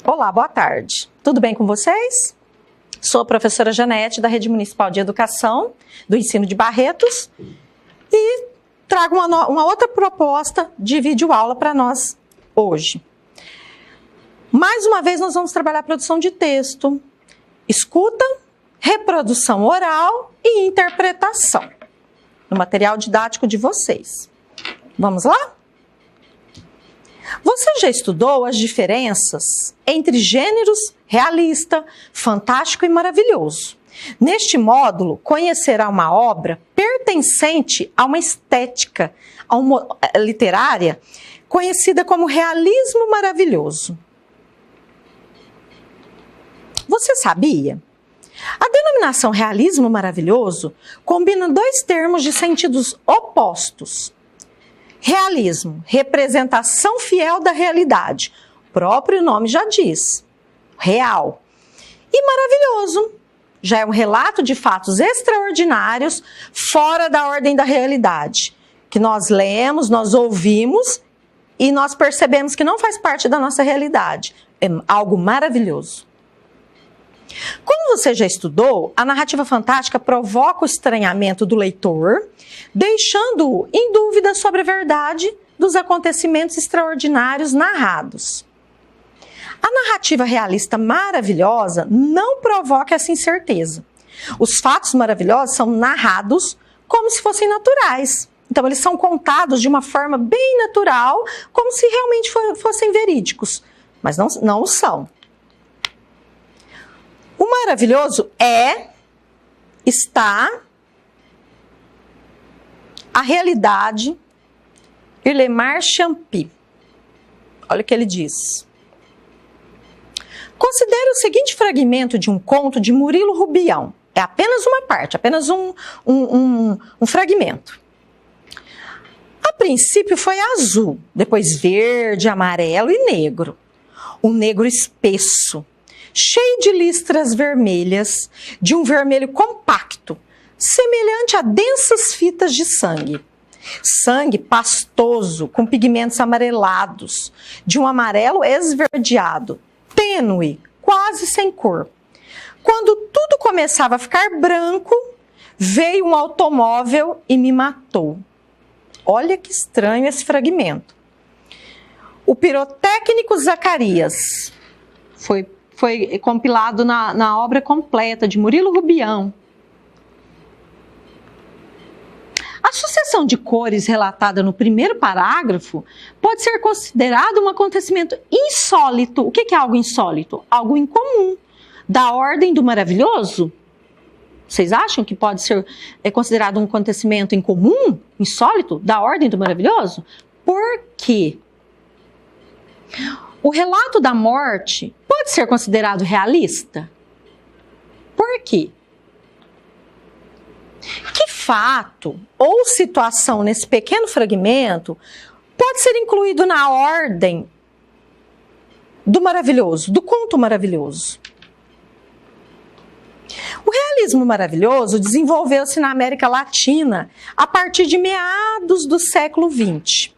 Olá, boa tarde. Tudo bem com vocês? Sou a professora Janete, da Rede Municipal de Educação do Ensino de Barretos e trago uma outra proposta de videoaula para nós hoje. Mais uma vez, nós vamos trabalhar a produção de texto, escuta, reprodução oral e interpretação no material didático de vocês. Vamos lá? Você já estudou as diferenças entre gêneros realista, fantástico e maravilhoso. Neste módulo, conhecerá uma obra pertencente a uma estética literária conhecida como realismo maravilhoso. Você sabia? A denominação realismo maravilhoso combina dois termos de sentidos opostos. Realismo, representação fiel da realidade. O próprio nome já diz. Real. E maravilhoso. Já é um relato de fatos extraordinários, fora da ordem da realidade. Que nós lemos, nós ouvimos e nós percebemos que não faz parte da nossa realidade. É algo maravilhoso. Como você já estudou, a narrativa fantástica provoca o estranhamento do leitor, deixando-o em dúvida sobre a verdade dos acontecimentos extraordinários narrados. A narrativa realista maravilhosa não provoca essa incerteza. Os fatos maravilhosos são narrados como se fossem naturais. Então, eles são contados de uma forma bem natural, como se realmente fossem verídicos, mas não o são. O maravilhoso está a realidade. Irlemar Champy. Olha o que ele diz. Considere o seguinte fragmento de um conto de Murilo Rubião. É apenas uma parte, apenas um fragmento. A princípio foi azul, depois verde, amarelo e negro. Um negro espesso, cheio de listras vermelhas, de um vermelho compacto, semelhante a densas fitas de sangue. Sangue pastoso, com pigmentos amarelados, de um amarelo esverdeado, tênue, quase sem cor. Quando tudo começava a ficar branco, veio um automóvel e me matou. Olha que estranho esse fragmento. O pirotécnico Zacarias foi compilado na obra completa de Murilo Rubião. A sucessão de cores relatada no primeiro parágrafo pode ser considerada um acontecimento insólito. O que é algo insólito? Algo incomum, da ordem do maravilhoso. Vocês acham que pode ser considerado um acontecimento incomum, insólito, da ordem do maravilhoso? Por quê? O relato da morte pode ser considerado realista? Por quê? Que fato ou situação nesse pequeno fragmento pode ser incluído na ordem do maravilhoso, do conto maravilhoso? O realismo maravilhoso desenvolveu-se na América Latina a partir de meados do século XX.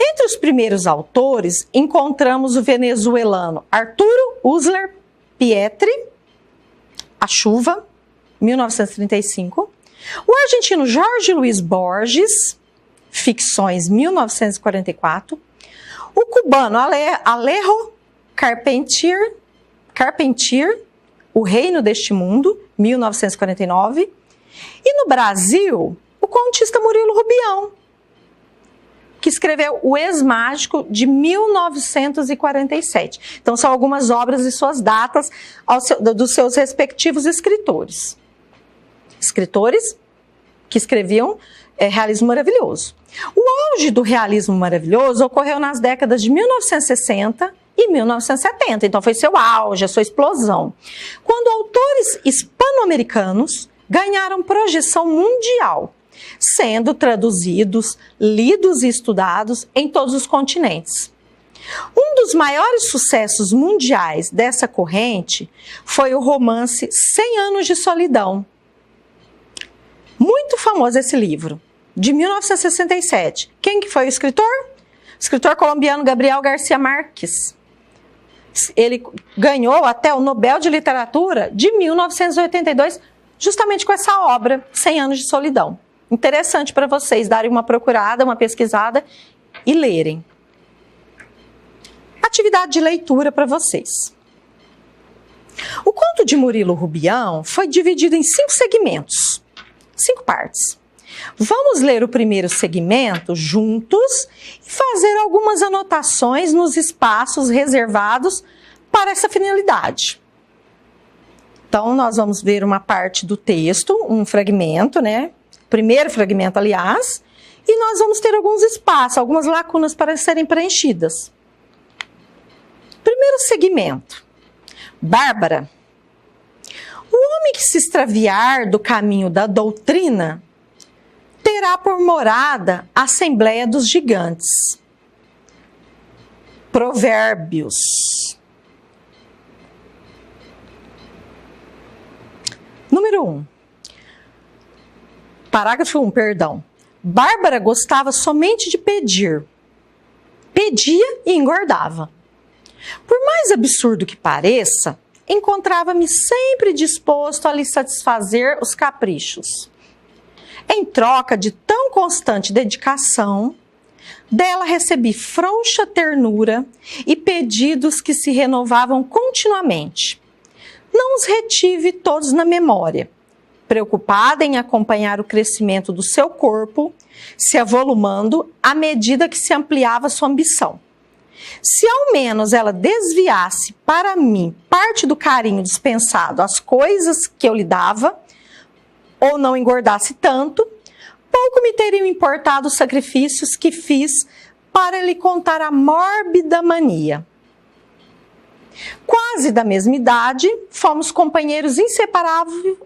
Entre os primeiros autores, encontramos o venezuelano Arturo Uslar Pietri, A Chuva, 1935, o argentino Jorge Luiz Borges, Ficções, 1944, o cubano Alejo Carpentier, O Reino deste Mundo, 1949, e no Brasil, o contista Murilo Rubião, que escreveu O Ex-Mágico, de 1947. Então, são algumas obras e suas datas dos seus respectivos escritores. Escritores que escreviam realismo maravilhoso. O auge do realismo maravilhoso ocorreu nas décadas de 1960 e 1970. Então, foi seu auge, a sua explosão. Quando autores hispano-americanos ganharam projeção mundial, sendo traduzidos, lidos e estudados em todos os continentes. Um dos maiores sucessos mundiais dessa corrente foi o romance 100 Anos de Solidão. Muito famoso esse livro, de 1967. Quem que foi o escritor? O escritor colombiano Gabriel García Márquez. Ele ganhou até o Nobel de Literatura de 1982, justamente com essa obra, 100 Anos de Solidão. Interessante para vocês darem uma procurada, uma pesquisada e lerem. Atividade de leitura para vocês. O conto de Murilo Rubião foi dividido em 5 segmentos, 5 partes. Vamos ler o primeiro segmento juntos e fazer algumas anotações nos espaços reservados para essa finalidade. Então, nós vamos ver uma parte do texto, um fragmento, né? Primeiro fragmento, aliás, e nós vamos ter alguns espaços, algumas lacunas para serem preenchidas. Primeiro segmento. Bárbara. O homem que se extraviar do caminho da doutrina terá por morada a Assembleia dos Gigantes. Provérbios. Número 1. Parágrafo 1, perdão. Bárbara gostava somente de pedir. Pedia e engordava. Por mais absurdo que pareça, encontrava-me sempre disposto a lhe satisfazer os caprichos. Em troca de tão constante dedicação, dela recebi frouxa ternura e pedidos que se renovavam continuamente. Não os retive todos na memória, preocupada em acompanhar o crescimento do seu corpo, se avolumando à medida que se ampliava sua ambição. Se ao menos ela desviasse para mim parte do carinho dispensado às coisas que eu lhe dava, ou não engordasse tanto, pouco me teriam importado os sacrifícios que fiz para lhe contar a mórbida mania. Quase da mesma idade, fomos companheiros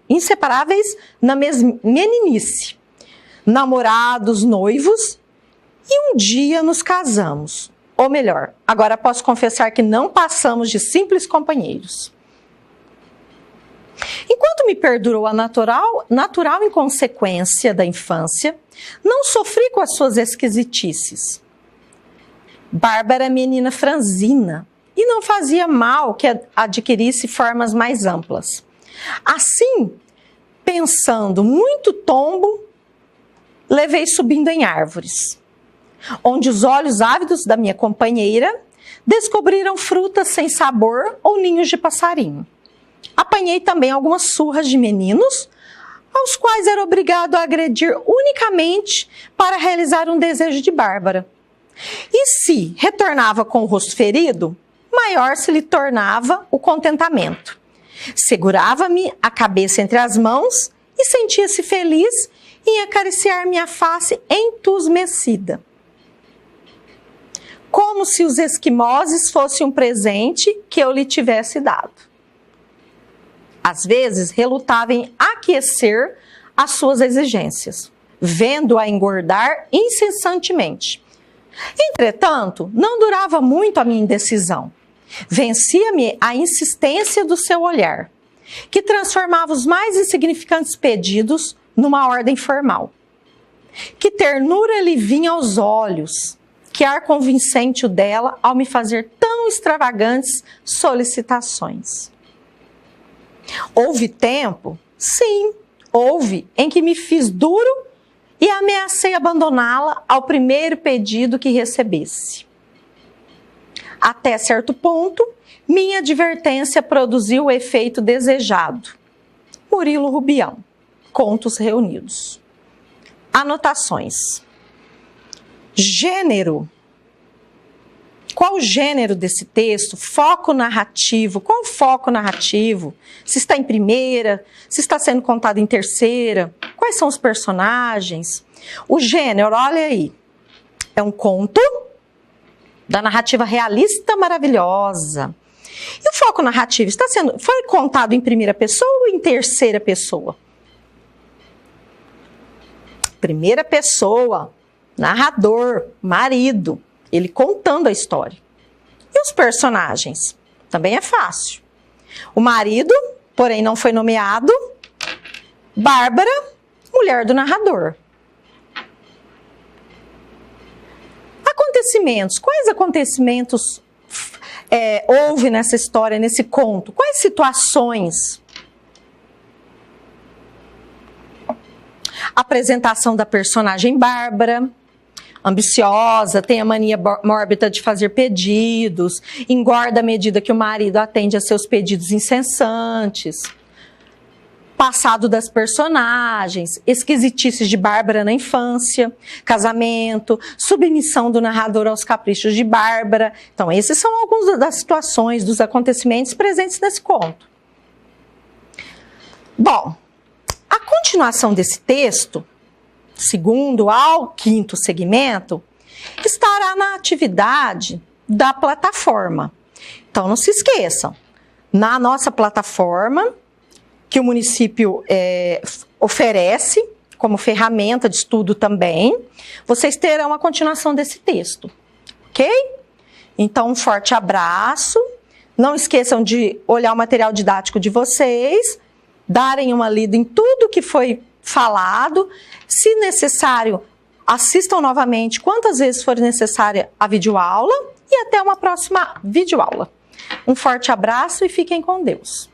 inseparáveis na meninice, namorados, noivos, e um dia nos casamos. Ou melhor, agora posso confessar que não passamos de simples companheiros. Enquanto me perdurou a natural inconsequência da infância, não sofri com as suas esquisitices. Bárbara é menina franzina e não fazia mal que adquirisse formas mais amplas. Assim, pensando muito tombo, levei subindo em árvores, onde os olhos ávidos da minha companheira descobriram frutas sem sabor ou ninhos de passarinho. Apanhei também algumas surras de meninos, aos quais era obrigado a agredir unicamente para realizar um desejo de Bárbara. E se retornava com o rosto ferido, maior se lhe tornava o contentamento. Segurava-me a cabeça entre as mãos e sentia-se feliz em acariciar minha face entusmecida. Como se os esquimoses fossem um presente que eu lhe tivesse dado. Às vezes, relutava em aquecer as suas exigências, vendo-a engordar incessantemente. Entretanto, não durava muito a minha indecisão. Vencia-me a insistência do seu olhar, que transformava os mais insignificantes pedidos numa ordem formal. Que ternura lhe vinha aos olhos, que ar convincente o dela ao me fazer tão extravagantes solicitações. Houve tempo? Sim, houve, em que me fiz duro e ameacei abandoná-la ao primeiro pedido que recebesse. Até certo ponto, minha advertência produziu o efeito desejado. Murilo Rubião, Contos Reunidos. Anotações. Gênero. Qual o gênero desse texto? Foco narrativo. Qual o foco narrativo? Se está em primeira, se está sendo contado em terceira. Quais são os personagens? O gênero, olha aí. É um conto da narrativa realista maravilhosa. E o foco narrativo foi contado em primeira pessoa ou em terceira pessoa? Primeira pessoa, narrador, marido. Ele contando a história. E os personagens? Também é fácil. O marido, porém não foi nomeado. Bárbara, mulher do narrador. Acontecimentos. Quais acontecimentos houve nessa história, nesse conto? Quais situações? Apresentação da personagem Bárbara, ambiciosa, tem a mania mórbida de fazer pedidos, engorda à medida que o marido atende a seus pedidos incessantes. Passado das personagens, esquisitices de Bárbara na infância, casamento, submissão do narrador aos caprichos de Bárbara. Então, esses são algumas das situações, dos acontecimentos presentes nesse conto. Bom, a continuação desse texto, segundo ao quinto segmento, estará na atividade da plataforma. Então, não se esqueçam, na nossa plataforma, que o município oferece como ferramenta de estudo também, vocês terão a continuação desse texto, ok? Então, um forte abraço, não esqueçam de olhar o material didático de vocês, darem uma lida em tudo que foi falado, se necessário, assistam novamente quantas vezes for necessária a videoaula e até uma próxima videoaula. Um forte abraço e fiquem com Deus.